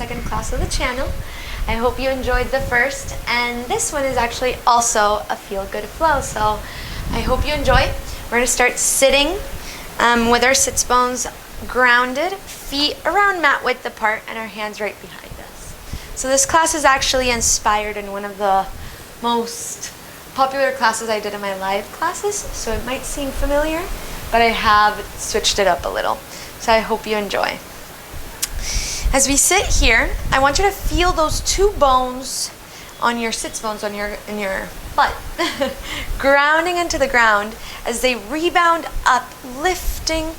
second class of the channel. I hope you enjoyed the first, and this one is actually also a feel-good flow, so I hope you enjoy. We're going to start sitting with our sits bones grounded, feet around mat width apart, and our hands right behind us. So this class is actually inspired in one of the most popular classes I did in my live classes, so it might seem familiar, but I have switched it up a little. So I hope you enjoy. As we sit here, I want you to feel those two bones on your sits bones in your butt grounding into the ground as they rebound up, lifting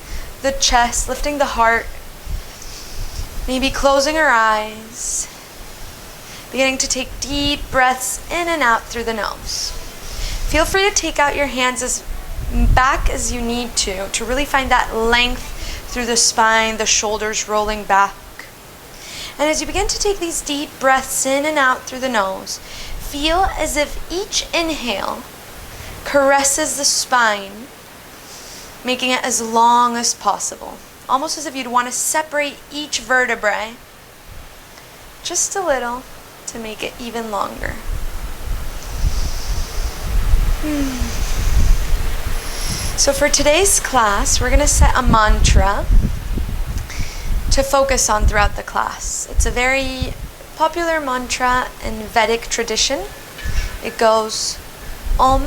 the chest, lifting the heart, maybe closing our eyes, beginning to take deep breaths in and out through the nose. Feel free to take out your hands as back as you need to really find that length through the spine, the shoulders rolling back. And as you begin to take these deep breaths in and out through the nose, feel as if each inhale caresses the spine, making it as long as possible. Almost as if you'd want to separate each vertebrae just a little to make it even longer. So for today's class, we're going to set a mantra to focus on throughout the class. It's a very popular mantra in Vedic tradition. It goes, Om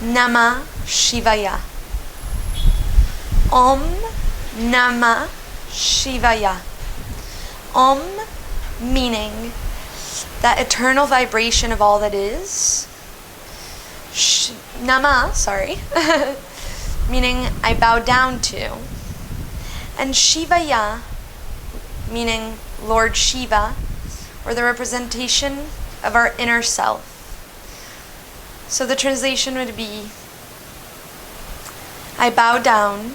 Namah Shivaya. Om Namah Shivaya. Om meaning that eternal vibration of all that is. Namah, meaning I bow down to. And Shivaya, meaning Lord Shiva, or the representation of our inner self. So the translation would be, I bow down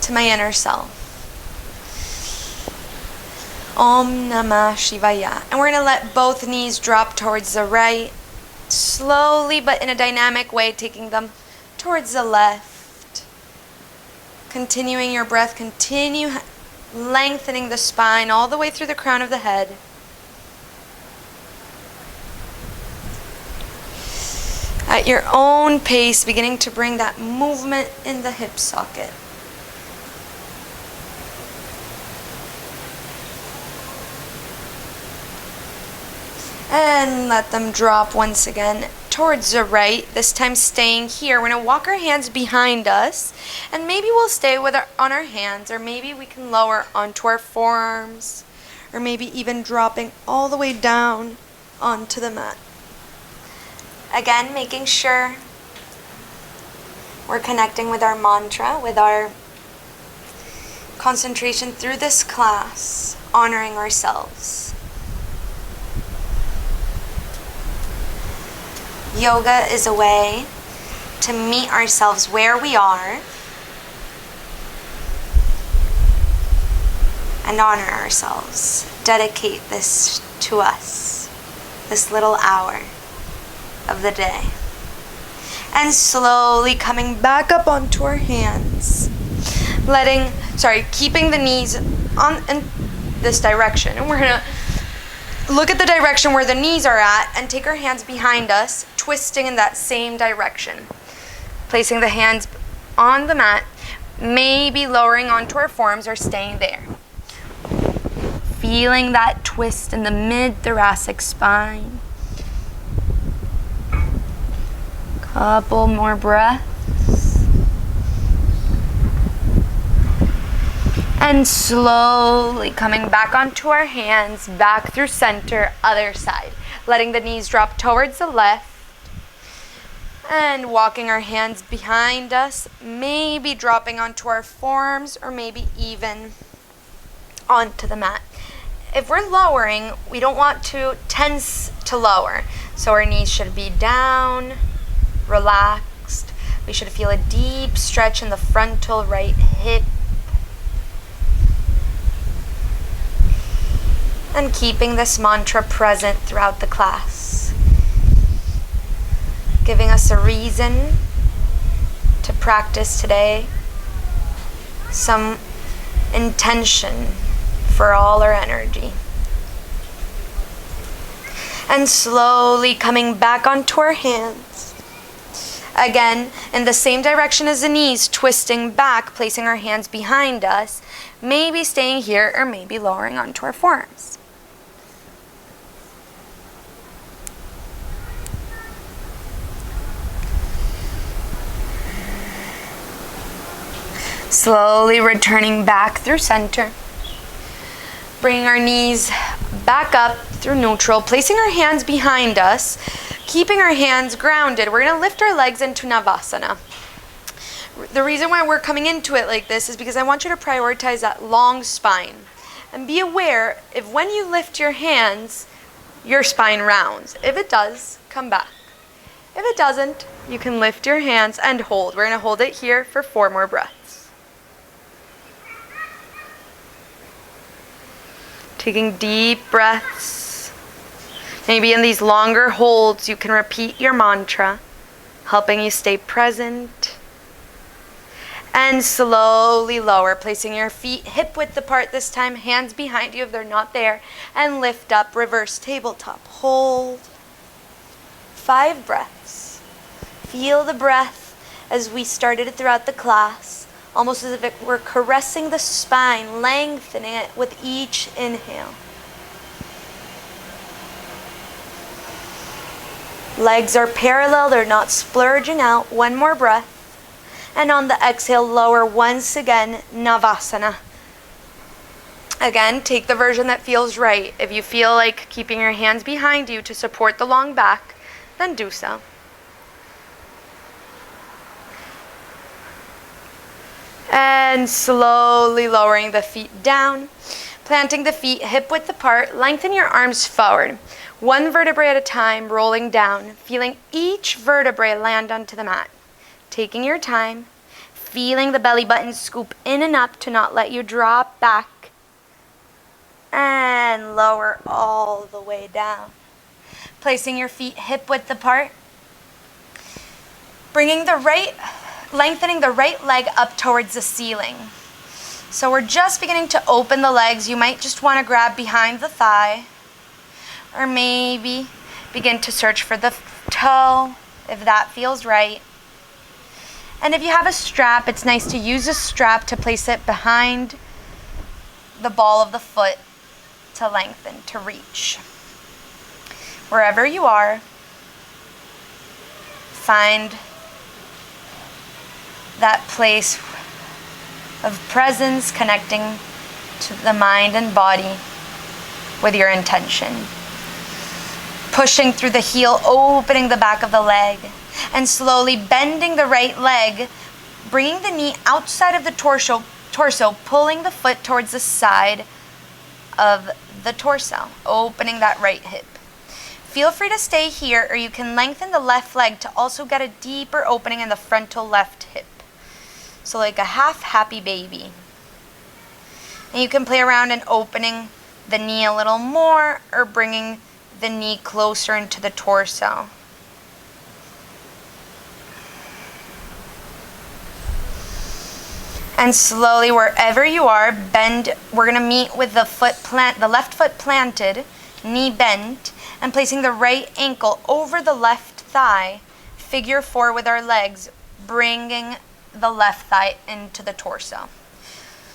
to my inner self. Om Namah Shivaya. And we're going to let both knees drop towards the right, slowly but in a dynamic way, taking them towards the left. Continuing your breath, continue lengthening the spine all the way through the crown of the head. At your own pace, beginning to bring that movement in the hip socket. And let them drop once again towards the right, this time staying here. We're going to walk our hands behind us, and maybe we'll stay on our hands, or maybe we can lower onto our forearms, or maybe even dropping all the way down onto the mat. Again, making sure we're connecting with our mantra, with our concentration through this class, honoring ourselves. Yoga is a way to meet ourselves where we are and honor ourselves. Dedicate this to us, this little hour of the day. And slowly coming back up onto our hands. Keeping the knees in this direction. And we're going to look at the direction where the knees are at and take our hands behind us, twisting in that same direction. Placing the hands on the mat, maybe lowering onto our forearms or staying there. Feeling that twist in the mid-thoracic spine. Couple more breaths. And slowly coming back onto our hands, back through center, other side. Letting the knees drop towards the left. And walking our hands behind us, maybe dropping onto our forearms or maybe even onto the mat. If we're lowering, we don't want to tense to lower. So our knees should be down, relaxed. We should feel a deep stretch in the frontal right hip. And keeping this mantra present throughout the class. Giving us a reason to practice today. Some intention for all our energy. And slowly coming back onto our hands. Again, in the same direction as the knees, twisting back, placing our hands behind us, maybe staying here or maybe lowering onto our forearms. Slowly returning back through center. Bringing our knees back up through neutral, placing our hands behind us, keeping our hands grounded. We're going to lift our legs into Navasana. The reason why we're coming into it like this is because I want you to prioritize that long spine. And be aware if when you lift your hands, your spine rounds. If it does, come back. If it doesn't, you can lift your hands and hold. We're going to hold it here for 4 more breaths. Taking deep breaths. Maybe in these longer holds, you can repeat your mantra, helping you stay present. And slowly lower, placing your feet hip width apart this time, hands behind you if they're not there, and lift up, reverse tabletop. Hold. 5 breaths. Feel the breath as we started it throughout the class. Almost as if we're caressing the spine, lengthening it with each inhale. Legs are parallel, they're not splurging out. 1 more breath. And on the exhale, lower once again, Navasana. Again, take the version that feels right. If you feel like keeping your hands behind you to support the long back, then do so. And slowly lowering the feet down, planting the feet hip width apart, lengthen your arms forward. 1 vertebrae at a time, rolling down, feeling each vertebrae land onto the mat. Taking your time, feeling the belly button scoop in and up to not let you drop back. And lower all the way down. Placing your feet hip width apart. Lengthening the right leg up towards the ceiling. So we're just beginning to open the legs. You might just want to grab behind the thigh. Or maybe begin to search for the toe, if that feels right. And if you have a strap, it's nice to use a strap to place it behind the ball of the foot to lengthen, to reach. Wherever you are, find that place of presence connecting to the mind and body with your intention. Pushing through the heel, opening the back of the leg, and slowly bending the right leg, bringing the knee outside of the torso, pulling the foot towards the side of the torso, opening that right hip. Feel free to stay here, or you can lengthen the left leg to also get a deeper opening in the frontal left hip. So like a half happy baby. And you can play around in opening the knee a little more or bringing the knee closer into the torso. And slowly, wherever you are, bend. We're going to meet with the left foot planted, knee bent, and placing the right ankle over the left thigh, figure 4 with our legs, bringing the left thigh into the torso.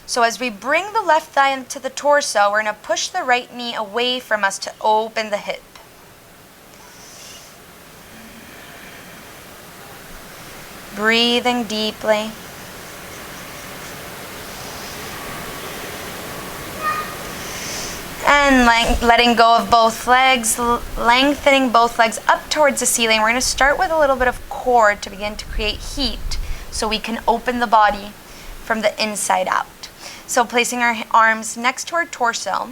So as we bring the left thigh into the torso, we're going to push the right knee away from us to open the hip. Breathing deeply. And letting go of both legs, lengthening both legs up towards the ceiling. We're going to start with a little bit of core to begin to create heat so we can open the body from the inside out. So placing our arms next to our torso,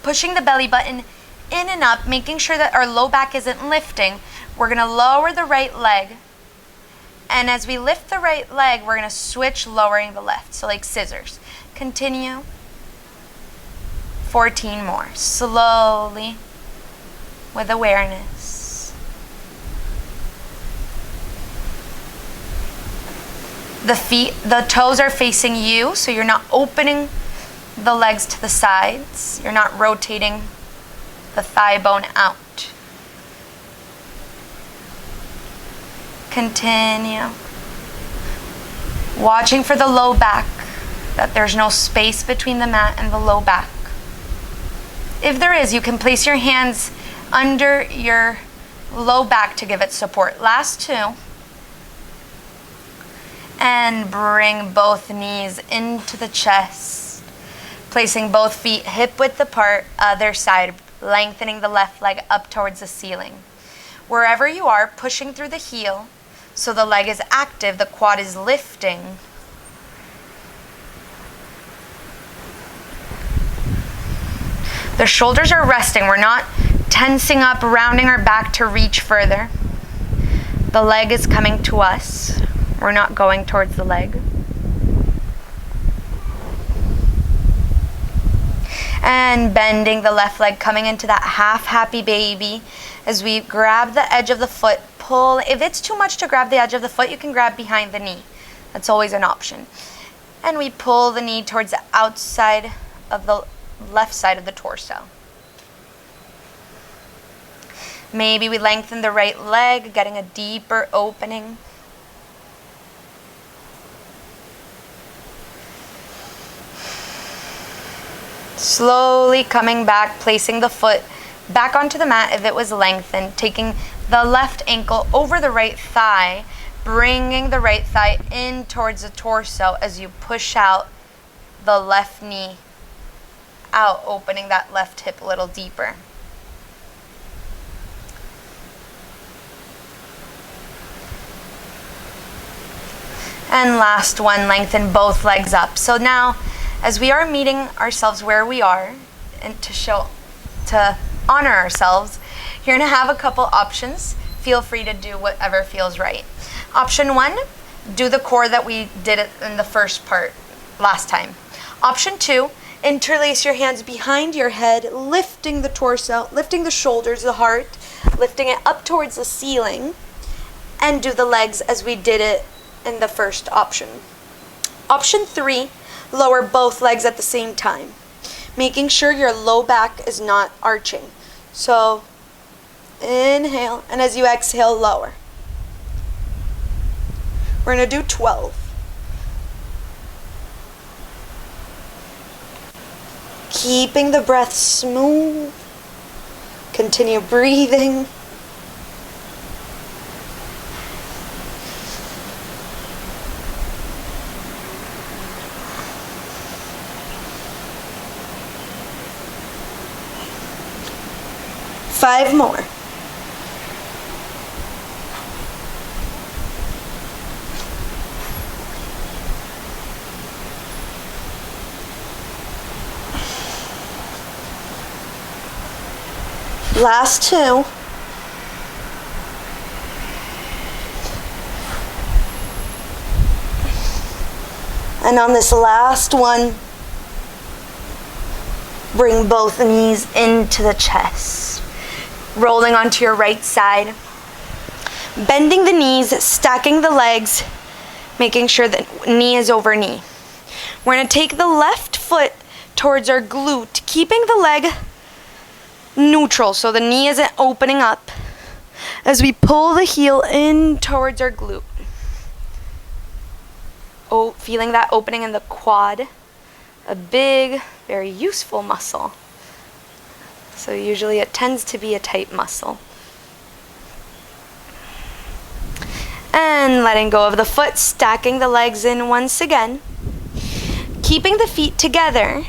pushing the belly button in and up, making sure that our low back isn't lifting. We're going to lower the right leg. And as we lift the right leg, we're going to switch lowering the left. So like scissors. Continue. 14 more. Slowly, with awareness. The toes are facing you, so you're not opening the legs to the sides. You're not rotating the thigh bone out. Continue. Watching for the low back, that there's no space between the mat and the low back. If there is, you can place your hands under your low back to give it support. Last two. And bring both knees into the chest. Placing both feet hip width apart, other side, lengthening the left leg up towards the ceiling. Wherever you are, pushing through the heel, so the leg is active, the quad is lifting. The shoulders are resting. We're not tensing up, rounding our back to reach further. The leg is coming to us. We're not going towards the leg. And bending the left leg, coming into that half happy baby as we grab the edge of the foot, pull. If it's too much to grab the edge of the foot, you can grab behind the knee. That's always an option. And we pull the knee towards the outside of the left side of the torso. Maybe we lengthen the right leg, getting a deeper opening. Slowly coming back, placing the foot back onto the mat if it was lengthened, taking the left ankle over the right thigh, bringing the right thigh in towards the torso as you push out the left knee out, opening that left hip a little deeper. And last one, lengthen both legs up. So now, as we are meeting ourselves where we are, and to honor ourselves, you're gonna have a couple options. Feel free to do whatever feels right. Option one, do the core that we did it in the first part last time. Option two, interlace your hands behind your head, lifting the torso, lifting the shoulders, the heart, lifting it up towards the ceiling, and do the legs as we did it in the first option. Option three, lower both legs at the same time, making sure your low back is not arching. So inhale, and as you exhale, lower. We're going to do 12. Keeping the breath smooth. Continue breathing. Five more. Last two. And on this last one, bring both knees into the chest. Rolling onto your right side. Bending the knees, stacking the legs, making sure that knee is over knee. We're going to take the left foot towards our glute, keeping the leg neutral so the knee isn't opening up as we pull the heel in towards our glute. Oh, feeling that opening in the quad, a big, very useful muscle. So usually it tends to be a tight muscle. And letting go of the foot, stacking the legs in once again. Keeping the feet together,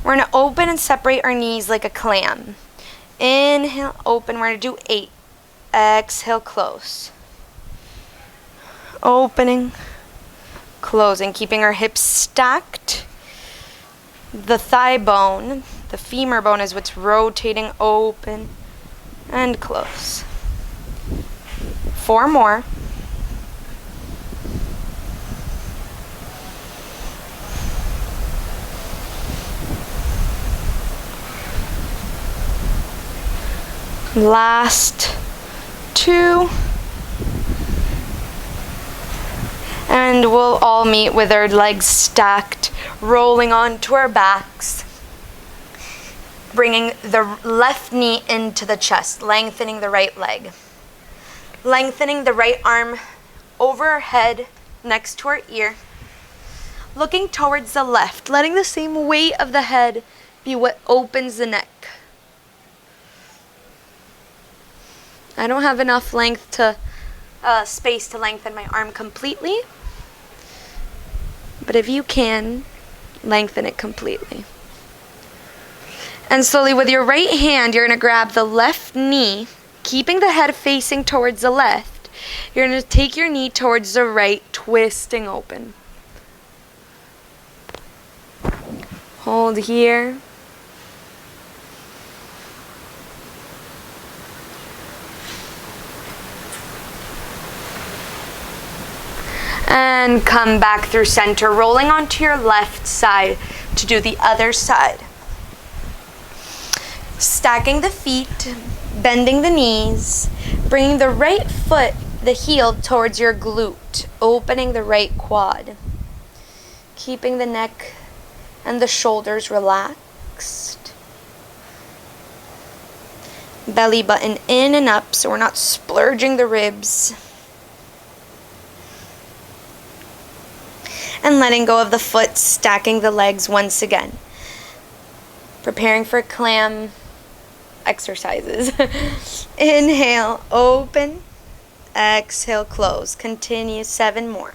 we're going to open and separate our knees like a clam. Inhale, open. We're going to do 8. Exhale, close. Opening, closing, keeping our hips stacked. The thigh bone, the femur bone is what's rotating, open and close. 4 more. Last 2. And we'll all meet with our legs stacked, rolling onto our backs. Bringing the left knee into the chest, lengthening the right leg. Lengthening the right arm over our head, next to our ear. Looking towards the left, letting the same weight of the head be what opens the neck. I don't have enough space to lengthen my arm completely, but if you can, lengthen it completely. And slowly with your right hand, you're going to grab the left knee, keeping the head facing towards the left. You're going to take your knee towards the right, twisting open. Hold here. And come back through center, rolling onto your left side to do the other side. Stacking the feet, bending the knees, bringing the right foot, the heel, towards your glute, opening the right quad. Keeping the neck and the shoulders relaxed. Belly button in and up so we're not splurging the ribs. And letting go of the foot, stacking the legs once again. Preparing for clam exercises. Inhale, open. Exhale, close. Continue 7 more.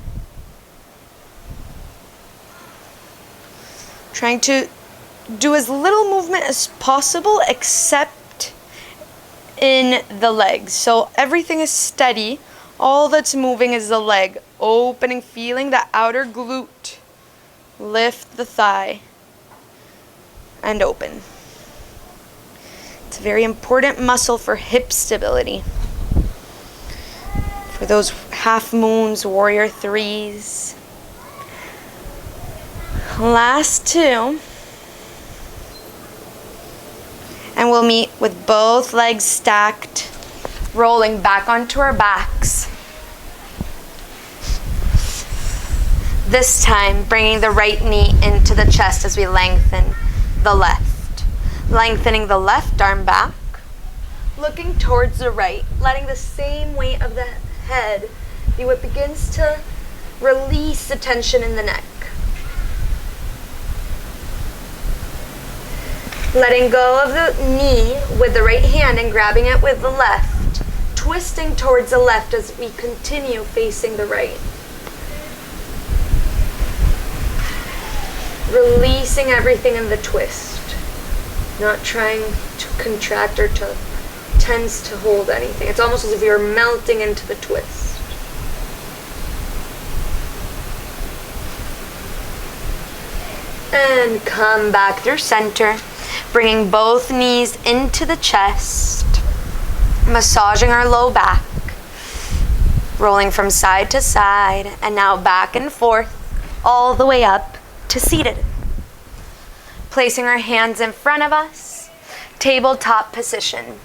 Trying to do as little movement as possible except in the legs. So everything is steady. All that's moving is the leg. Opening, feeling the outer glute. Lift the thigh. And open. It's a very important muscle for hip stability. For those half moons, warrior threes. Last 2. And we'll meet with both legs stacked, rolling back onto our backs. This time, bringing the right knee into the chest as we lengthen the left. Lengthening the left arm back. Looking towards the right, letting the same weight of the head be what begins to release the tension in the neck. Letting go of the knee with the right hand and grabbing it with the left. Twisting towards the left as we continue facing the right. Releasing everything in the twist. Not trying to contract or to tense to hold anything. It's almost as if you're melting into the twist. And come back through center. Bringing both knees into the chest. Massaging our low back. Rolling from side to side. And now back and forth. All the way up to seated. Placing our hands in front of us. Tabletop position.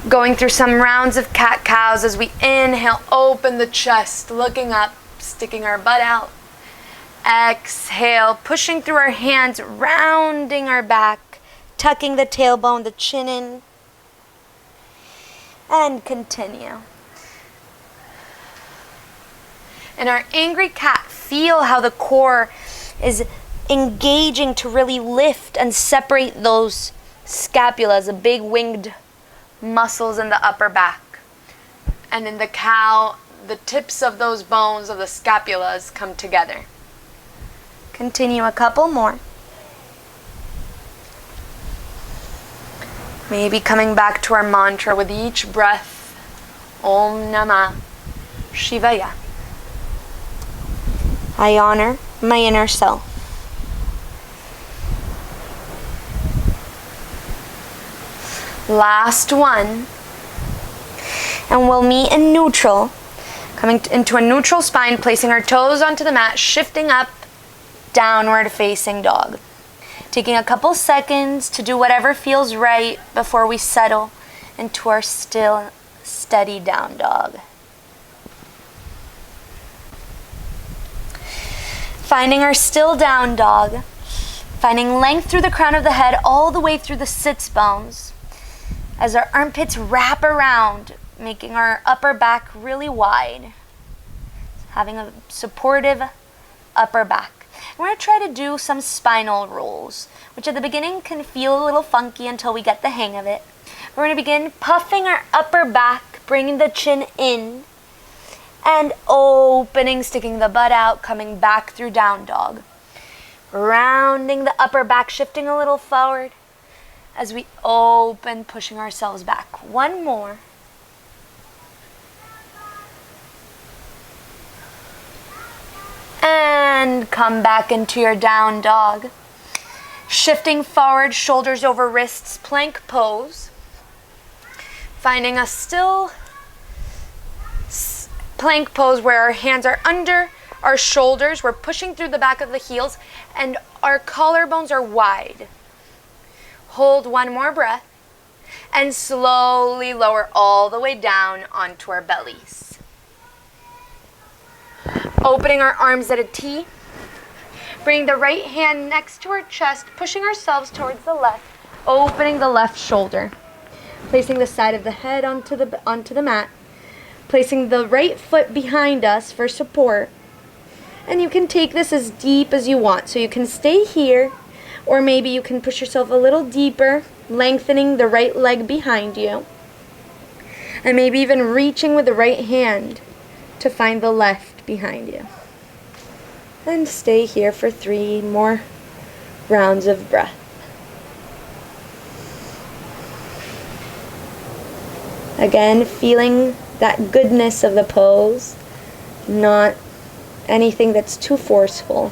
Going through some rounds of cat-cows as we inhale, open the chest, looking up, sticking our butt out. Exhale, pushing through our hands, rounding our back, tucking the tailbone, the chin in. And continue. In our angry cat, feel how the core is engaging to really lift and separate those scapulas, the big winged muscles in the upper back. And in the cow, the tips of those bones of the scapulas come together. Continue a couple more. Maybe coming back to our mantra with each breath. Om Namah Shivaya. I honor my inner self. Last one. And we'll meet in neutral. Coming into a neutral spine, placing our toes onto the mat, shifting up, downward facing dog. Taking a couple seconds to do whatever feels right before we settle into our still, steady down dog. Finding our still down dog, Finding length through the crown of the head all the way through the sits bones as our armpits wrap around, making our upper back really wide. Having a supportive upper back. We're going to try to do some spinal rolls, which at the beginning can feel a little funky until we get the hang of it. We're going to begin puffing our upper back, bringing the chin in, and opening, sticking the butt out, coming back through down dog. Rounding the upper back, shifting a little forward as we open, pushing ourselves back. One more. And come back into your down dog. Shifting forward, shoulders over wrists, plank pose. Finding a still plank pose where our hands are under our shoulders. We're pushing through the back of the heels and our collarbones are wide. Hold one more breath and slowly lower all the way down onto our bellies. Opening our arms at a T. Bring the right hand next to our chest, pushing ourselves towards the left, opening the left shoulder. Placing the side of the head onto the mat. Placing the right foot behind us for support. And you can take this as deep as you want. So you can stay here, or maybe you can push yourself a little deeper, lengthening the right leg behind you. And maybe even reaching with the right hand to find the left behind you. And stay here for 3 more rounds of breath. Again, feeling that goodness of the pose, not anything that's too forceful.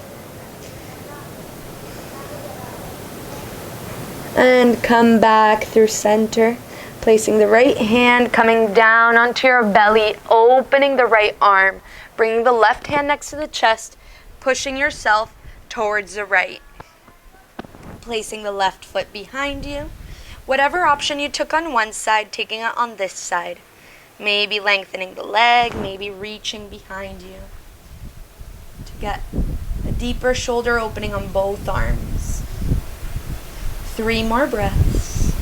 And come back through center, placing the right hand coming down onto your belly, opening the right arm, bringing the left hand next to the chest, pushing yourself towards the right. Placing the left foot behind you. Whatever option you took on one side, taking it on this side. Maybe lengthening the leg, maybe reaching behind you to get a deeper shoulder opening on both arms. 3 more breaths.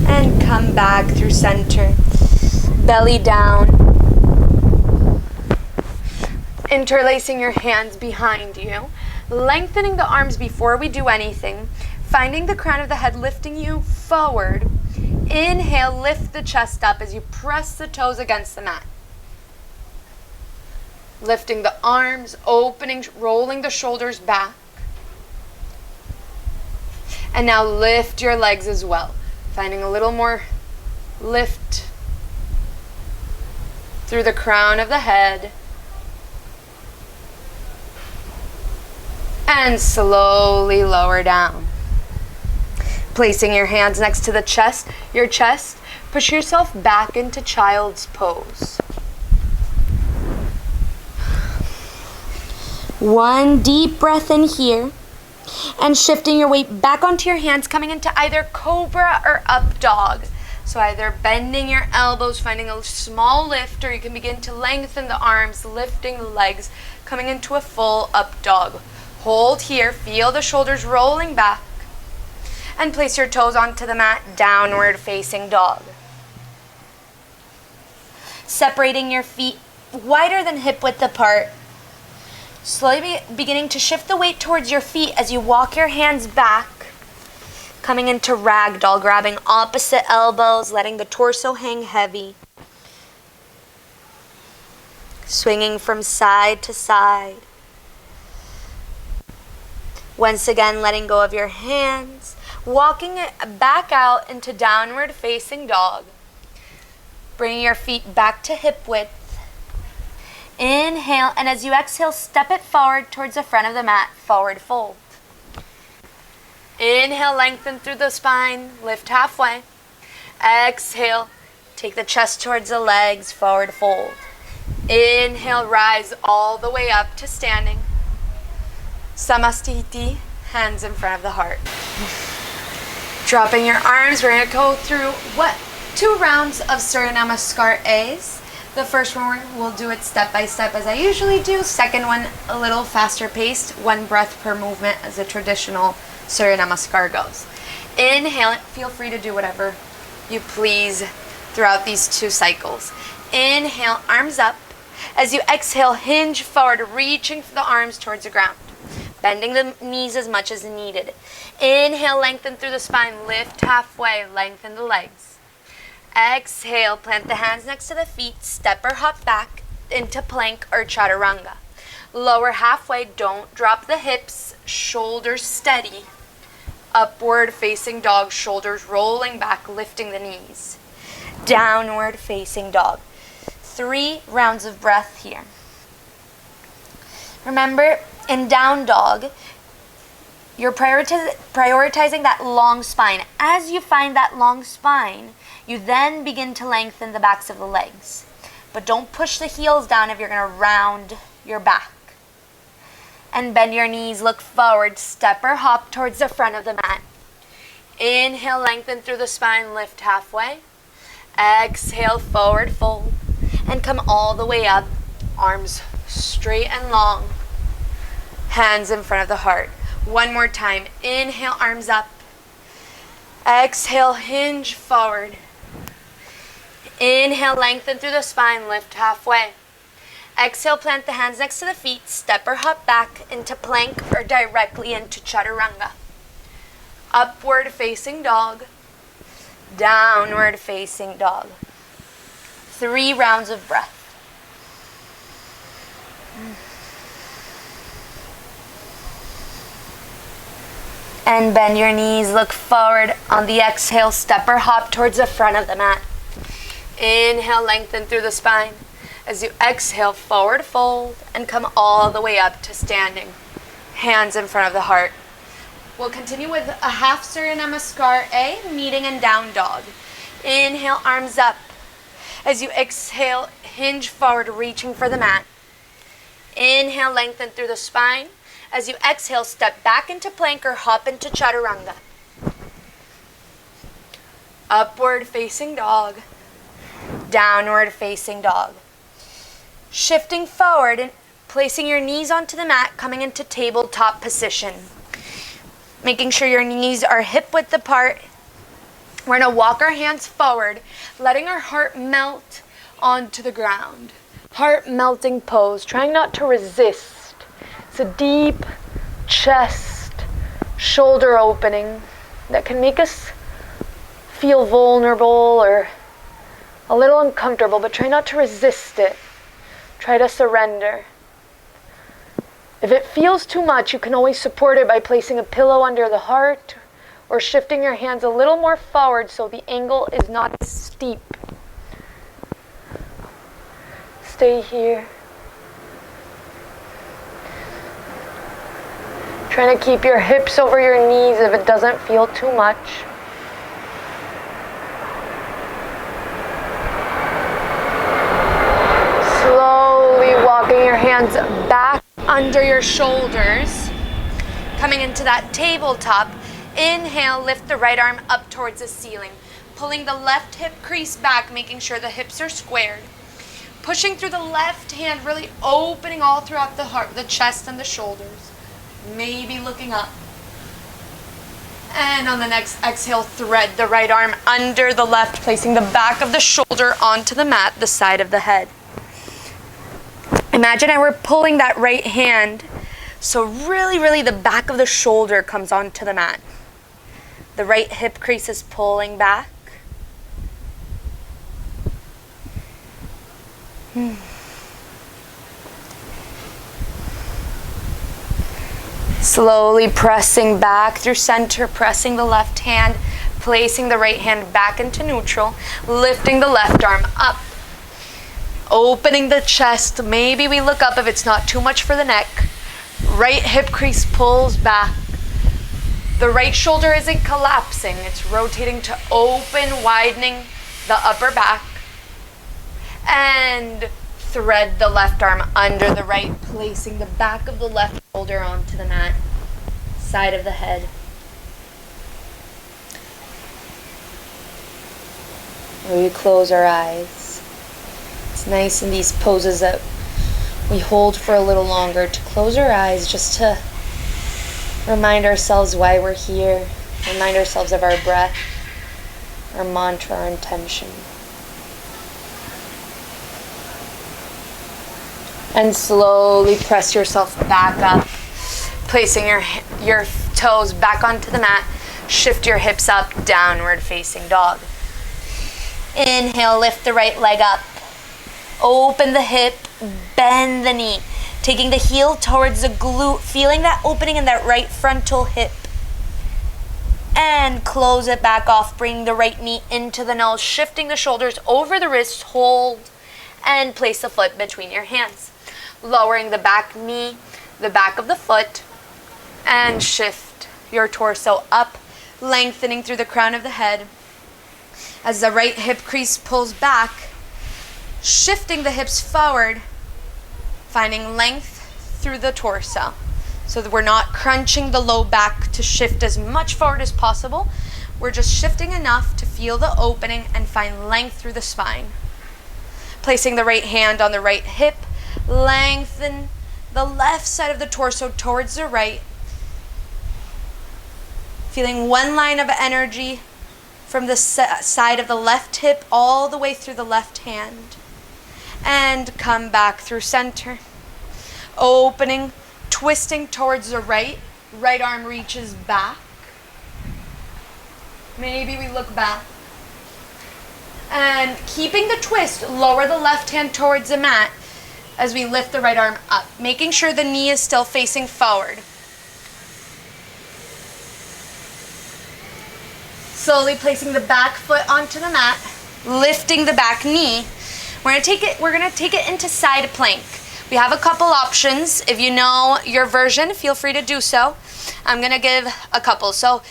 And come back through center. Belly down. Interlacing your hands behind you. Lengthening the arms before we do anything. Finding the crown of the head lifting you forward. Inhale, lift the chest up as you press the toes against the mat. Lifting the arms, opening, rolling the shoulders back. And now lift your legs as well. Finding a little more lift through the crown of the head. And slowly lower down. Placing your hands next to the chest, your chest, push yourself back into child's pose. One deep breath in here. And shifting your weight back onto your hands, coming into either cobra or up dog. So either bending your elbows, finding a small lift, or you can begin to lengthen the arms, lifting the legs, coming into a full up dog. Hold here, feel the shoulders rolling back, and place your toes onto the mat, downward facing dog. Separating your feet wider than hip width apart. Slowly beginning to shift the weight towards your feet as you walk your hands back, coming into ragdoll, grabbing opposite elbows, letting the torso hang heavy. Swinging from side to side. Once again, letting go of your hands, walking it back out into downward facing dog. Bringing your feet back to hip width. Inhale, and as you exhale, step it forward towards the front of the mat, forward fold. Inhale, lengthen through the spine, lift halfway. Exhale, take the chest towards the legs, forward fold. Inhale, rise all the way up to standing. Samastiti, hands in front of the heart. Dropping your arms, we're going to go through what 2 rounds of Surya Namaskar A's. The first one we'll do it step by step as I usually do. Second one a little faster paced, 1 breath per movement as a traditional Surya Namaskar goes. Inhale it. Feel free to do whatever you please throughout these 2 cycles. Inhale, arms up. As you exhale, hinge forward, reaching for the arms towards the ground. Bending the knees as much as needed. Inhale, lengthen through the spine, lift halfway, lengthen the legs. Exhale, plant the hands next to the feet, step or hop back into plank or chaturanga. Lower halfway, don't drop the hips, shoulders steady. Upward facing dog, shoulders rolling back, lifting the knees. Downward facing dog. 3 rounds of breath here. Remember, in down dog, you're prioritizing that long spine. As you find that long spine, you then begin to lengthen the backs of the legs. But don't push the heels down if you're going to round your back. And bend your knees, look forward, step or hop towards the front of the mat. Inhale, lengthen through the spine, lift halfway. Exhale, forward fold. And come all the way up, arms straight and long. Hands in front of the heart. One more time. Inhale, arms up. Exhale, hinge forward. Inhale, lengthen through the spine, lift halfway. Exhale, plant the hands next to the feet, step or hop back into plank or directly into chaturanga. Upward facing dog, downward facing dog. 3 rounds of breath. And bend your knees, look forward on the exhale, step or hop towards the front of the mat. Inhale, lengthen through the spine. As you exhale, forward fold and come all the way up to standing. Hands in front of the heart. We'll continue with a half Surya Namaskar A, meeting in down dog. Inhale, arms up. As you exhale, hinge forward, reaching for the mat. Inhale, lengthen through the spine. As you exhale, step back into plank or hop into chaturanga. Upward facing dog. Downward facing dog. Shifting forward and placing your knees onto the mat, coming into tabletop position. Making sure your knees are hip width apart. We're going to walk our hands forward, letting our heart melt onto the ground. Heart melting pose, trying not to resist. It's a deep chest, shoulder opening that can make us feel vulnerable or a little uncomfortable, but try not to resist it. Try to surrender. If it feels too much, you can always support it by placing a pillow under the heart or shifting your hands a little more forward so the angle is not as steep. Stay here. Trying to keep your hips over your knees if it doesn't feel too much. Slowly walking your hands back under your shoulders. Coming into that tabletop. Inhale, lift the right arm up towards the ceiling. Pulling the left hip crease back, making sure the hips are squared. Pushing through the left hand, really opening all throughout the heart, the chest and the shoulders. Maybe looking up. And on the next exhale, thread the right arm under the left, placing the back of the shoulder onto the mat, the side of the head. Imagine how we're pulling that right hand, so really the back of the shoulder comes onto the mat. The right hip crease is pulling back. Slowly pressing back through center, pressing the left hand, placing the right hand back into neutral, lifting the left arm up, opening the chest. Maybe we look up if it's not too much for the neck. Right hip crease pulls back. The right shoulder isn't collapsing, it's rotating to open, widening the upper back. And thread the left arm under the right, placing the back of the left shoulder onto the mat, side of the head. where we close our eyes. It's nice in these poses that we hold for a little longer to close our eyes, just to remind ourselves why we're here, remind ourselves of our breath, our mantra, our intention. And slowly press yourself back up, placing your toes back onto the mat. Shift your hips up, downward facing dog. Inhale, lift the right leg up. Open the hip, bend the knee. Taking the heel towards the glute, feeling that opening in that right frontal hip. And close it back off, bring the right knee into the nose, shifting the shoulders over the wrists, hold, and place the foot between your hands. Lowering the back knee, the back of the foot, and shift your torso up, lengthening through the crown of the head. As the right hip crease pulls back, shifting the hips forward, finding length through the torso. So that we're not crunching the low back to shift as much forward as possible. We're just shifting enough to feel the opening and find length through the spine. Placing the right hand on the right hip, lengthen the left side of the torso towards the right. Feeling one line of energy from the side of the left hip all the way through the left hand. And come back through center. Opening, twisting towards the right. Right arm reaches back. Maybe we look back. And keeping the twist, lower the left hand towards the mat as we lift the right arm up, making sure the knee is still facing forward. Slowly placing the back foot onto the mat, lifting the back knee. We're gonna take it into side plank. We have a couple options. If you know your version, feel free to do so. I'm gonna give a couple. So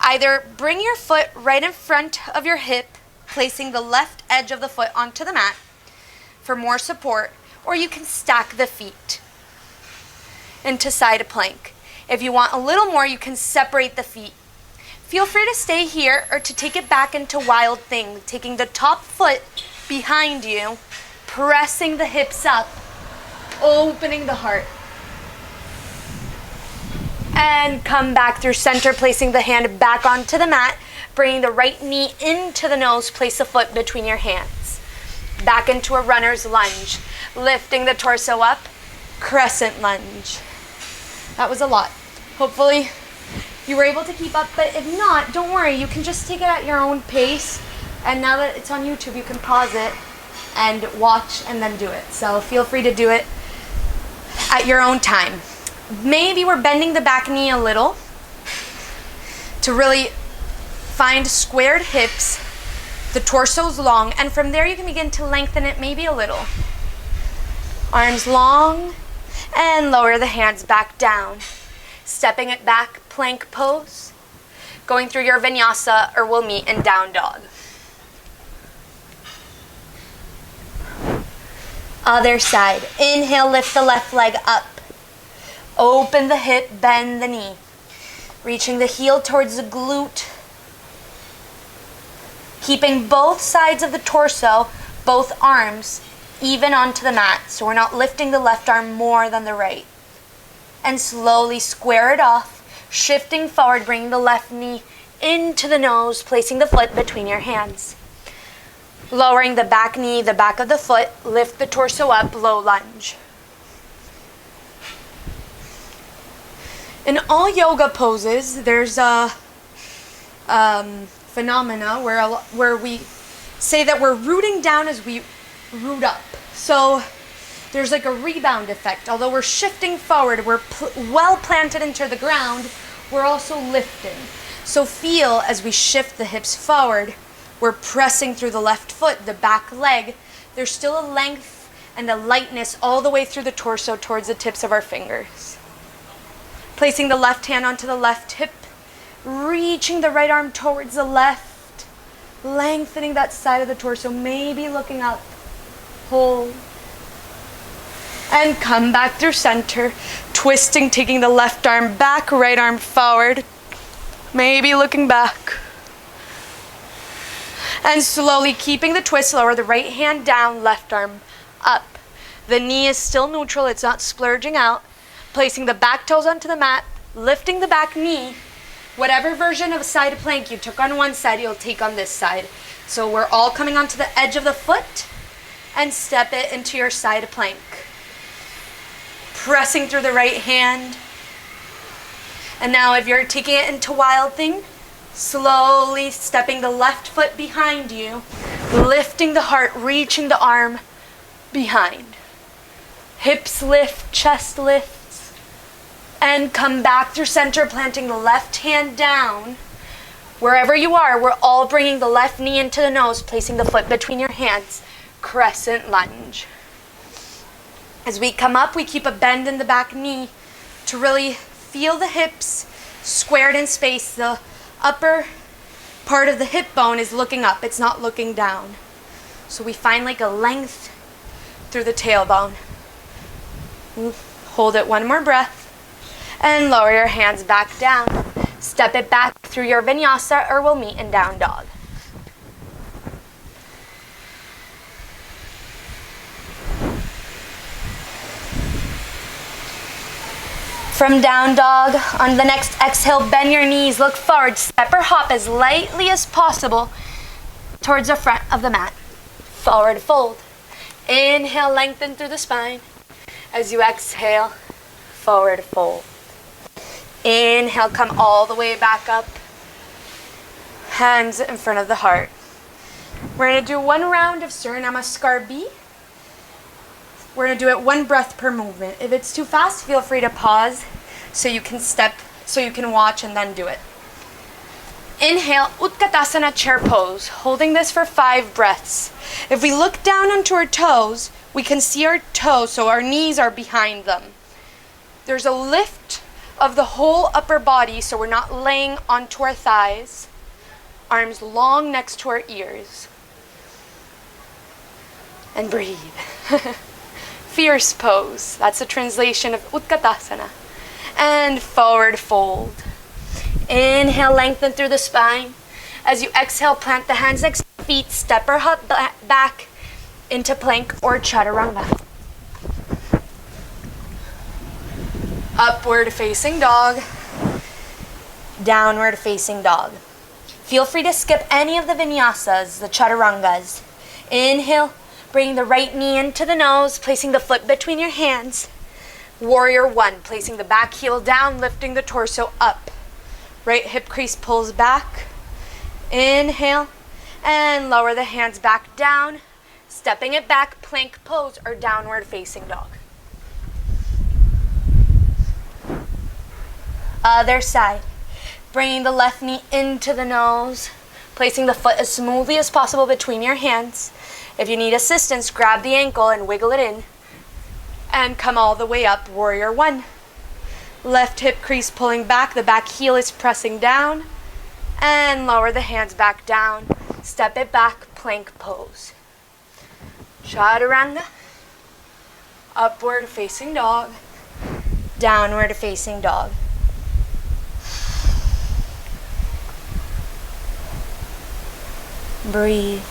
either bring your foot right in front of your hip, placing the left edge of the foot onto the mat for more support, or you can stack the feet into side plank. If you want a little more, you can separate the feet. Feel free to stay here or to take it back into wild thing, taking the top foot behind you, pressing the hips up, opening the heart. And come back through center, placing the hand back onto the mat, bringing the right knee into the nose, place the foot between your hands. Back into a runner's lunge, lifting the torso up, crescent lunge. That was a lot. Hopefully you were able to keep up, but if not, don't worry, you can just take it at your own pace. And now that it's on YouTube, you can pause it and watch and then do it. So feel free to do it at your own time. Maybe we're bending the back knee a little to really find squared hips. The torso's long, and from there you can begin to lengthen it maybe a little. Arms long, and lower the hands back down. Stepping it back, plank pose. Going through your vinyasa, or we'll meet in down dog. Other side. Inhale, lift the left leg up. Open the hip, bend the knee. Reaching the heel towards the glute. Keeping both sides of the torso, both arms, even onto the mat. So we're not lifting the left arm more than the right. And slowly square it off. Shifting forward, bringing the left knee into the nose, placing the foot between your hands. Lowering the back knee, the back of the foot, lift the torso up, low lunge. In all yoga poses, there's a phenomena where we say that we're rooting down as we root up. So there's like a rebound effect. Although we're shifting forward, we're well planted into the ground, we're also lifting. So feel as we shift the hips forward, we're pressing through the left foot, the back leg. There's still a length and a lightness all the way through the torso towards the tips of our fingers. Placing the left hand onto the left hip, reaching the right arm towards the left, lengthening that side of the torso, maybe looking up, hold, and come back through center, twisting, taking the left arm back, right arm forward, maybe looking back. And slowly keeping the twist, lower the right hand down, left arm up. The knee is still neutral, it's not splurging out. Placing the back toes onto the mat, lifting the back knee. Whatever version of a side plank you took on one side, you'll take on this side. So we're all coming onto the edge of the foot and step it into your side plank. Pressing through the right hand. And now if you're taking it into Wild Thing, slowly stepping the left foot behind you, lifting the heart, reaching the arm behind. Hips lift, chest lifts, and come back through center, planting the left hand down. Wherever you are, we're all bringing the left knee into the nose, placing the foot between your hands, crescent lunge. As we come up, we keep a bend in the back knee to really feel the hips squared in space. The upper part of the hip bone is looking up, it's not looking down. So we find like a length through the tailbone. Hold it one more breath and lower your hands back down. Step it back through your vinyasa or we'll meet in down dog. From down dog, on the next exhale, bend your knees, look forward, step or hop as lightly as possible towards the front of the mat. Forward fold. Inhale, lengthen through the spine. As you exhale, forward fold. Inhale, come all the way back up. Hands in front of the heart. We're going to do one round of Surya Namaskar B. We're going to do it one breath per movement. If it's too fast, feel free to pause so you can watch and then do it. Inhale, Utkatasana chair pose, holding this for 5 breaths. If we look down onto our toes, we can see our toes, so our knees are behind them. There's a lift of the whole upper body, so we're not laying onto our thighs. Arms long next to our ears. And breathe. Fierce pose. That's a translation of Utkatasana. And forward fold. Inhale, lengthen through the spine. As you exhale, plant the hands next to the feet. Step or hop back into plank or chaturanga. Upward facing dog. Downward facing dog. Feel free to skip any of the vinyasas, the chaturangas. Inhale, bring the right knee into the nose, placing the foot between your hands. Warrior one, placing the back heel down, lifting the torso up. Right hip crease pulls back. Inhale, and lower the hands back down. Stepping it back, plank pose or downward facing dog. Other side. Bringing the left knee into the nose, placing the foot as smoothly as possible between your hands. If you need assistance, grab the ankle and wiggle it in. And come all the way up, warrior one. Left hip crease pulling back, the back heel is pressing down. And lower the hands back down. Step it back, plank pose. Chaturanga. Upward facing dog. Downward facing dog. Breathe.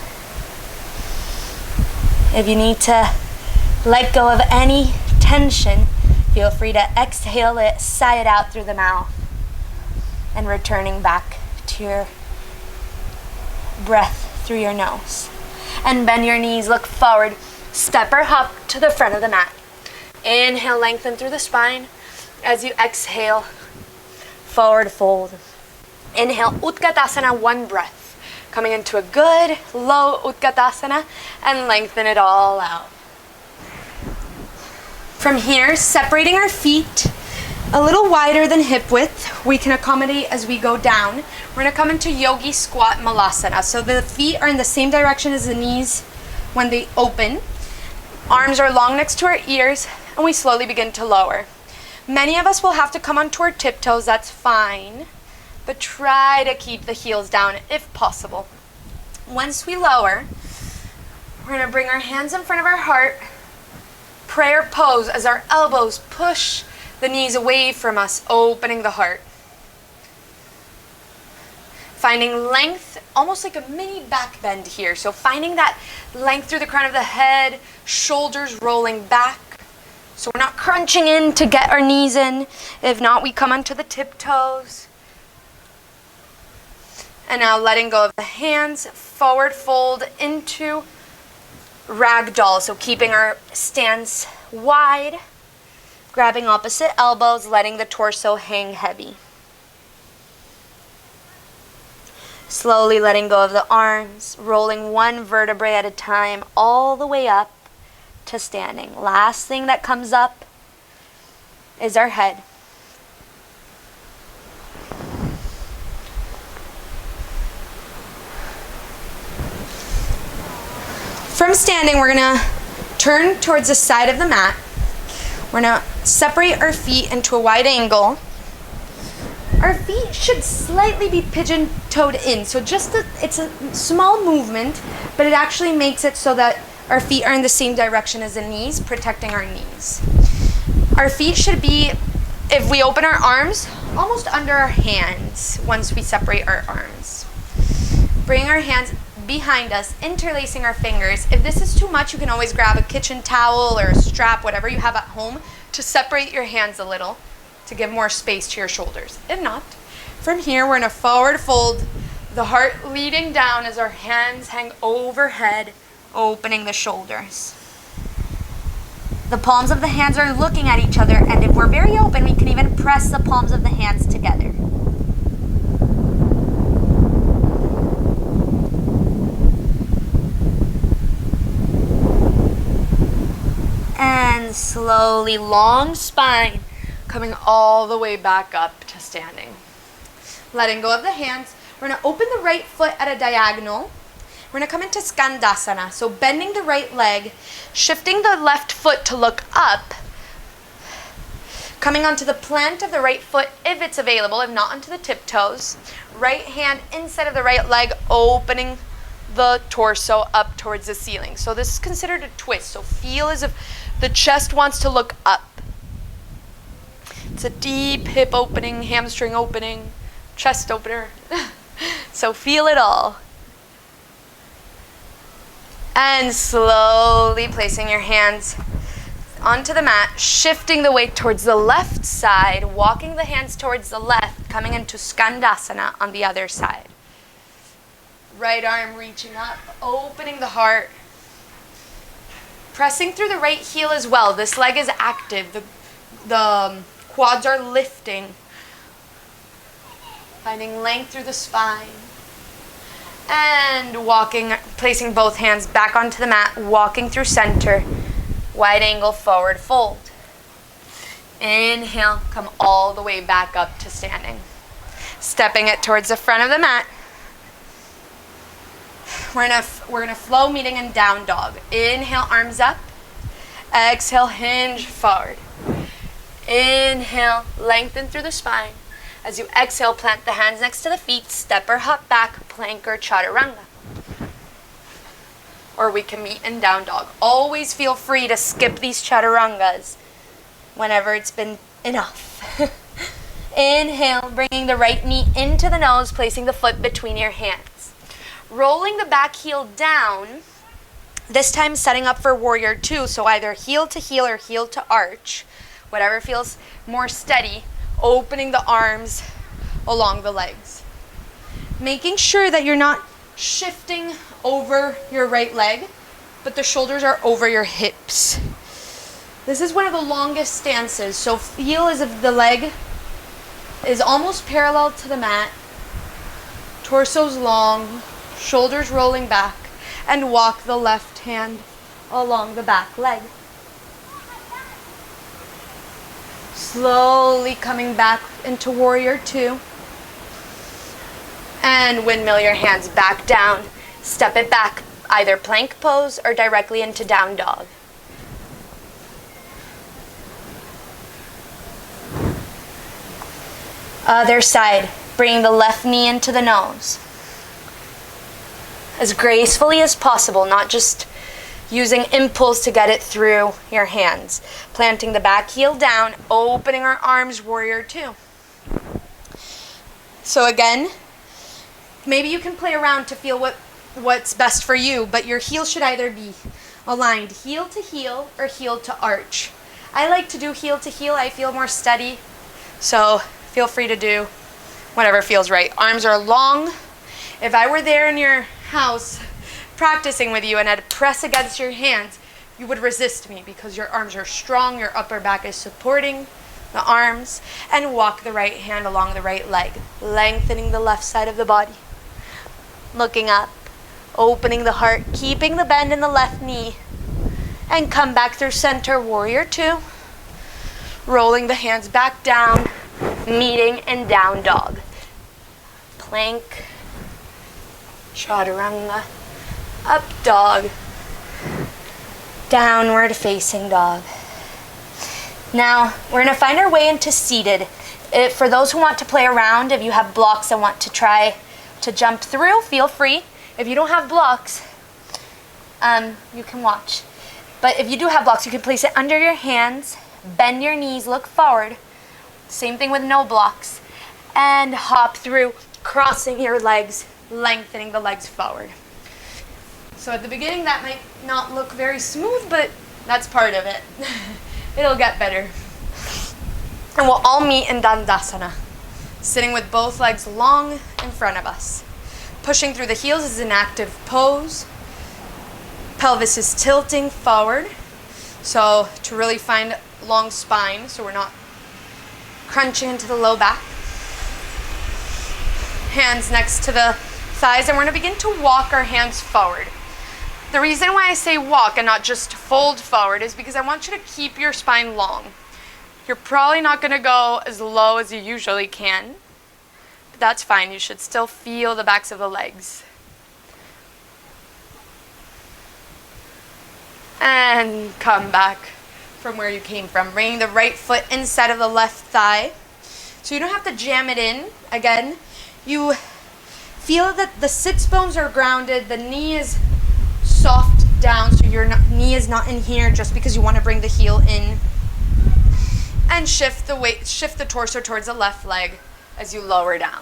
If you need to let go of any tension, feel free to exhale it, sigh it out through the mouth, and returning back to your breath through your nose. And bend your knees, look forward, step or hop to the front of the mat. Inhale, lengthen through the spine. As you exhale, forward fold. Inhale, Utkatasana, one breath. Coming into a good low Utkatasana and lengthen it all out. From here, separating our feet a little wider than hip width, we can accommodate as we go down. We're going to come into Yogi Squat Malasana. So the feet are in the same direction as the knees when they open. Arms are long next to our ears, and we slowly begin to lower. Many of us will have to come onto our tiptoes, that's fine. But try to keep the heels down if possible. Once we lower, we're going to bring our hands in front of our heart. Prayer pose as our elbows push the knees away from us, opening the heart. Finding length almost like a mini back bend here. So finding that length through the crown of the head, shoulders rolling back. So we're not crunching in to get our knees in. If not, we come onto the tiptoes. And now letting go of the hands, forward fold into ragdoll. So keeping our stance wide, grabbing opposite elbows, letting the torso hang heavy. Slowly letting go of the arms, rolling one vertebrae at a time all the way up to standing. Last thing that comes up is our head. From standing, we're going to turn towards the side of the mat. We're going to separate our feet into a wide angle. Our feet should slightly be pigeon-toed in. So it's a small movement, but it actually makes it so that our feet are in the same direction as the knees, protecting our knees. Our feet should be, if we open our arms, almost under our hands once we separate our arms. Bring our hands behind us, interlacing our fingers. If this is too much, you can always grab a kitchen towel or a strap, whatever you have at home, to separate your hands a little to give more space to your shoulders. If not, from here, we're going to forward fold, the heart leading down as our hands hang overhead, opening the shoulders. The palms of the hands are looking at each other, and if we're very open, we can even press the palms of the hands together. And slowly, long spine, coming all the way back up to standing. Letting go of the hands, we're going to open the right foot at a diagonal. We're going to come into Skandasana, so bending the right leg, shifting the left foot to look up, coming onto the plant of the right foot if it's available, if not onto the tiptoes. Right hand inside of the right leg, opening the torso up towards the ceiling. So this is considered a twist, so feel as if the chest wants to look up. It's a deep hip opening, hamstring opening, chest opener. So feel it all. And slowly placing your hands onto the mat, shifting the weight towards the left side, walking the hands towards the left, coming into Skandasana on the other side. Right arm reaching up, opening the heart. Pressing through the right heel as well. This leg is active. The quads are lifting. Finding length through the spine. And walking, placing both hands back onto the mat, walking through center. Wide angle forward fold. Inhale, come all the way back up to standing. Stepping it towards the front of the mat. We're gonna flow, meeting in down dog. Inhale, arms up. Exhale, hinge forward. Inhale, lengthen through the spine. As you exhale, plant the hands next to the feet, step or hop back, plank or chaturanga. Or we can meet in down dog. Always feel free to skip these chaturangas whenever it's been enough. Inhale, bringing the right knee into the nose, placing the foot between your hands. Rolling the back heel down, this time setting up for warrior two, so either heel to heel or heel to arch, whatever feels more steady, opening the arms along the legs. Making sure that you're not shifting over your right leg, but the shoulders are over your hips. This is one of the longest stances, so feel as if the leg is almost parallel to the mat, torso's long, shoulders rolling back, and walk the left hand along the back leg. Slowly coming back into warrior two. And windmill your hands back down. Step it back, either plank pose or directly into down dog. Other side, bring the left knee into the nose. As gracefully as possible, not just using impulse to get it through your hands. Planting the back heel down, opening our arms, warrior two. So again, maybe you can play around to feel what's best for you, but your heel should either be aligned heel to heel or heel to arch. I like to do heel to heel. I feel more steady. So feel free to do whatever feels right. Arms are long. If I were there in your house practicing with you and I'd press against your hands, you would resist me because your arms are strong, your upper back is supporting the arms, and walk the right hand along the right leg, lengthening the left side of the body. Looking up, opening the heart, keeping the bend in the left knee, and come back through center, warrior two. Rolling the hands back down, meeting in down dog. Plank, chaturanga, up dog, downward facing dog. Now, we're going to find our way into seated. For those who want to play around, if you have blocks and want to try to jump through, feel free. If you don't have blocks, you can watch. But if you do have blocks, you can place it under your hands, bend your knees, look forward. Same thing with no blocks. And hop through, crossing your legs, lengthening the legs forward. So at the beginning, that might not look very smooth, but that's part of it. It'll get better. And we'll all meet in Dandasana, sitting with both legs long in front of us. Pushing through the heels is an active pose. Pelvis is tilting forward. So to really find long spine, so we're not crunching into the low back. Hands next to the thighs, and we're going to begin to walk our hands forward. The reason why I say walk and not just fold forward is because I want you to keep your spine long. You're probably not going to go as low as you usually can, but that's fine. You should still feel the backs of the legs. And come back from where you came from, bringing the right foot inside of the left thigh. So you don't have to jam it in. Again, you feel that the sits bones are grounded, the knee is soft down, so your knee is not in here just because you want to bring the heel in. And shift the weight, shift the torso towards the left leg as you lower down.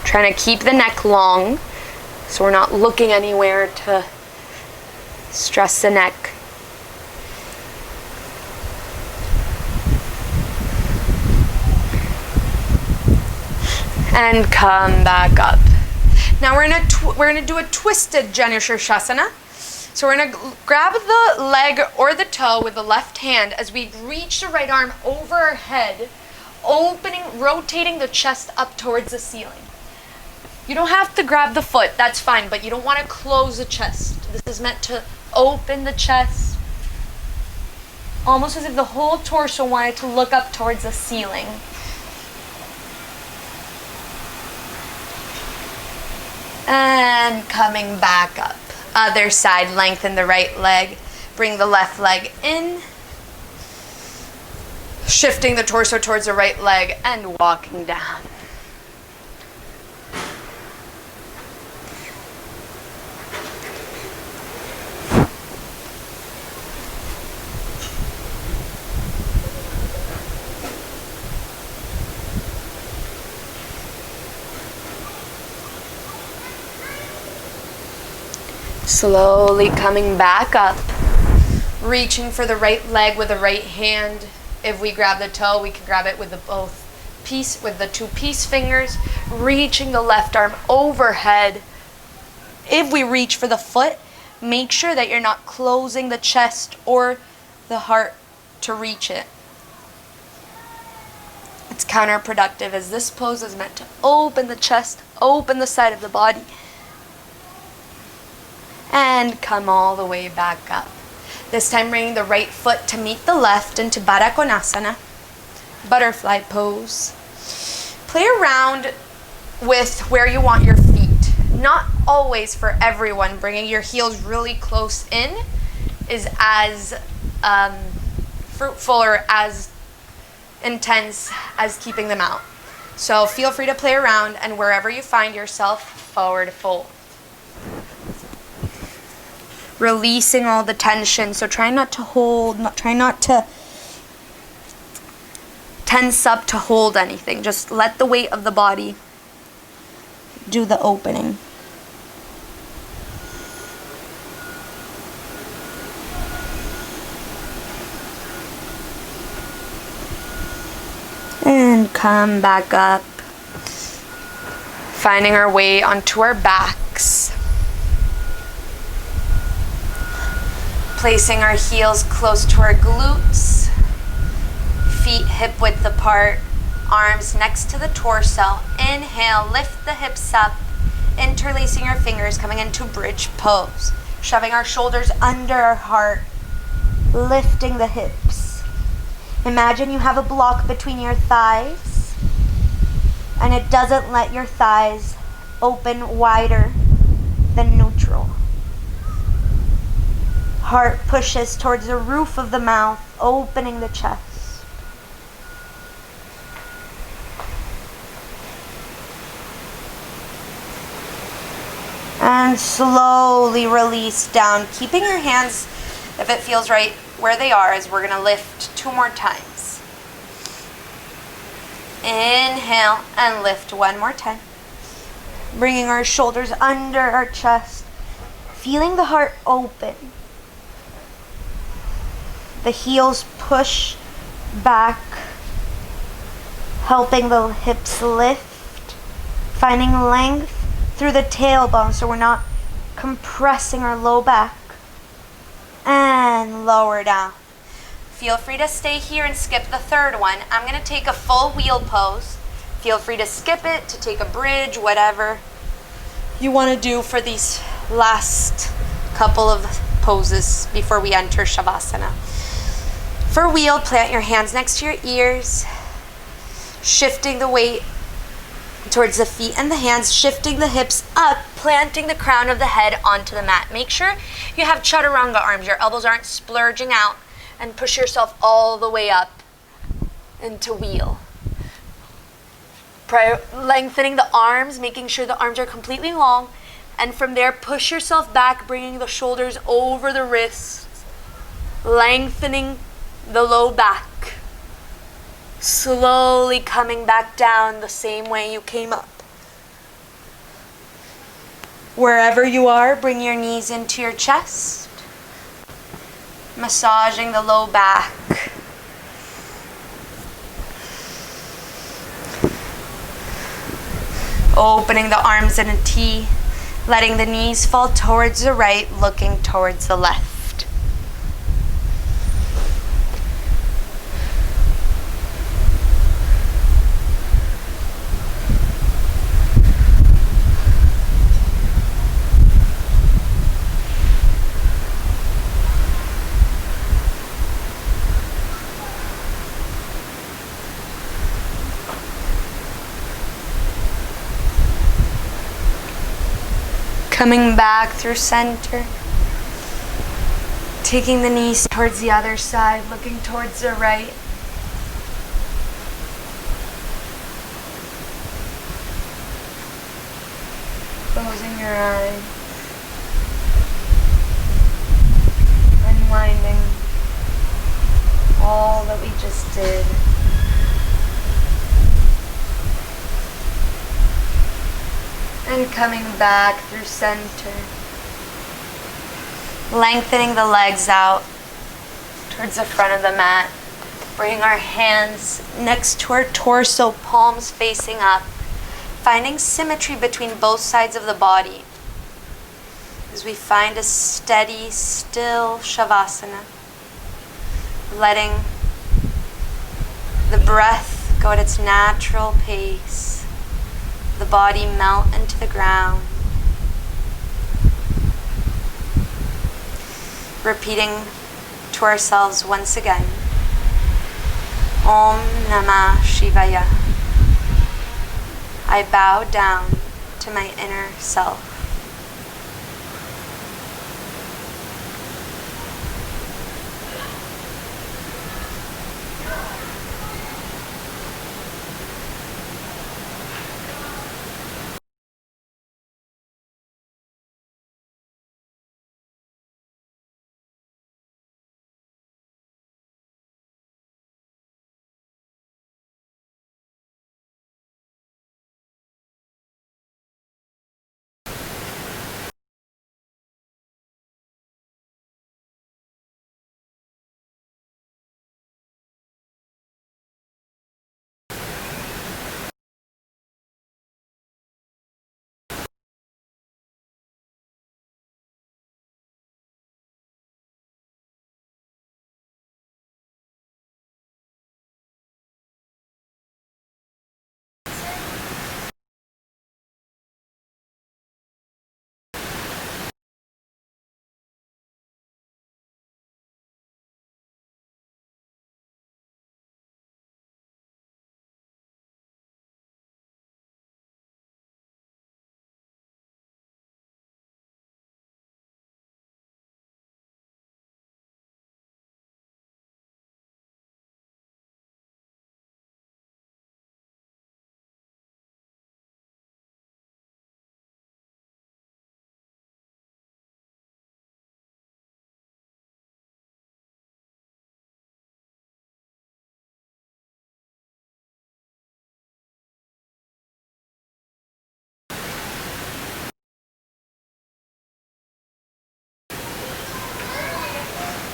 Trying to keep the neck long so we're not looking anywhere to stress the neck. And come back up. Now we're gonna do a twisted Janushirshasana. So we're gonna grab the leg or the toe with the left hand as we reach the right arm over our head, rotating the chest up towards the ceiling. You don't have to grab the foot, that's fine, but you don't want to close the chest. This is meant to open the chest, almost as if the whole torso wanted to look up towards the ceiling. And coming back up. Other side, lengthen the right leg. Bring the left leg in. Shifting the torso towards the right leg and walking down. Slowly coming back up, reaching for the right leg with the right hand. If we grab the toe, we can grab it with the two peace fingers, reaching the left arm overhead. If we reach for the foot, make sure that you're not closing the chest or the heart to reach it. It's counterproductive as this pose is meant to open the chest, open the side of the body. And come all the way back up. This time bringing the right foot to meet the left into Baddha Konasana, butterfly pose. Play around with where you want your feet. Not always for everyone. Bringing your heels really close in is as fruitful or as intense as keeping them out. So feel free to play around, and wherever you find yourself, forward fold. Releasing all the tension. So try not to hold, try not to tense up to hold anything. Just let the weight of the body do the opening. And come back up. Finding our way onto our backs. Placing our heels close to our glutes. Feet hip width apart. Arms next to the torso. Inhale, lift the hips up. Interlacing your fingers, coming into bridge pose. Shoving our shoulders under our heart. Lifting the hips. Imagine you have a block between your thighs, and it doesn't let your thighs open wider than neutral. Heart pushes towards the roof of the mouth, opening the chest. And slowly release down, keeping your hands, if it feels right, where they are, as we're going to lift 2 more times. Inhale and lift 1 more time. Bringing our shoulders under our chest, feeling the heart open. The heels push back, helping the hips lift, finding length through the tailbone so we're not compressing our low back. And lower down. Feel free to stay here and skip the 3rd one. I'm going to take a full wheel pose. Feel free to skip it, to take a bridge, whatever you want to do for these last couple of poses before we enter Shavasana. For wheel, plant your hands next to your ears, shifting the weight towards the feet and the hands, shifting the hips up, planting the crown of the head onto the mat. Make sure you have chaturanga arms. Your elbows aren't splurging out, and push yourself all the way up into wheel. Lengthening the arms, making sure the arms are completely long, and from there push yourself back, bringing the shoulders over the wrists, lengthening the low back. Slowly coming back down the same way you came up. Wherever you are, bring your knees into your chest. Massaging the low back. Opening the arms in a T. Letting the knees fall towards the right, looking towards the left. Coming back through center. Taking the knees towards the other side, looking towards the right. Closing your eyes. Unwinding all that we just did. And coming back through center. Lengthening the legs out towards the front of the mat. Bringing our hands next to our torso, palms facing up. Finding symmetry between both sides of the body. As we find a steady, still Shavasana. Letting the breath go at its natural pace. The body melt into the ground. Repeating to ourselves once again. Om Namah Shivaya. I bow down to my inner self.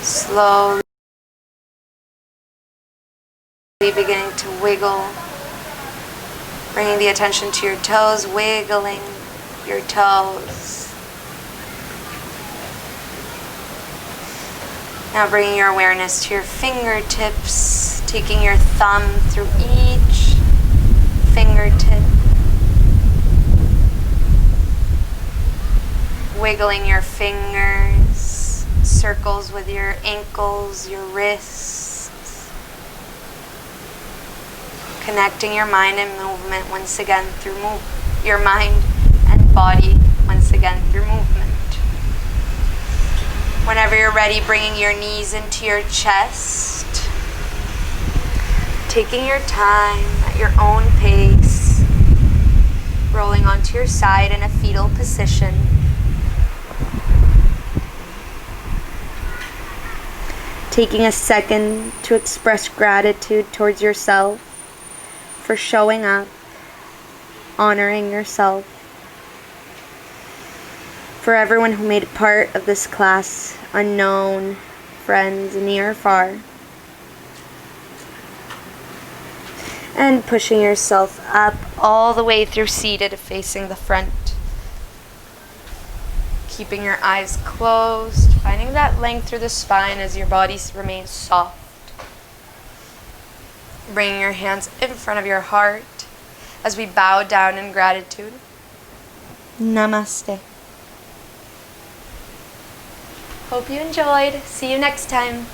Slowly beginning to wiggle, bringing the attention to your toes, wiggling your toes. Now bringing your awareness to your fingertips, taking your thumb through each fingertip, wiggling your fingers, circles with your ankles, your wrists, connecting your mind and movement once again through your mind and body once again through movement. Whenever you're ready, bringing your knees into your chest, taking your time at your own pace, rolling onto your side in a fetal position. Taking a second to express gratitude towards yourself for showing up, honoring yourself. For everyone who made part of this class, unknown, friends near or far. And pushing yourself up all the way through seated, facing the front. Keeping your eyes closed, finding that length through the spine as your body remains soft. Bringing your hands in front of your heart as we bow down in gratitude. Namaste. Hope you enjoyed. See you next time.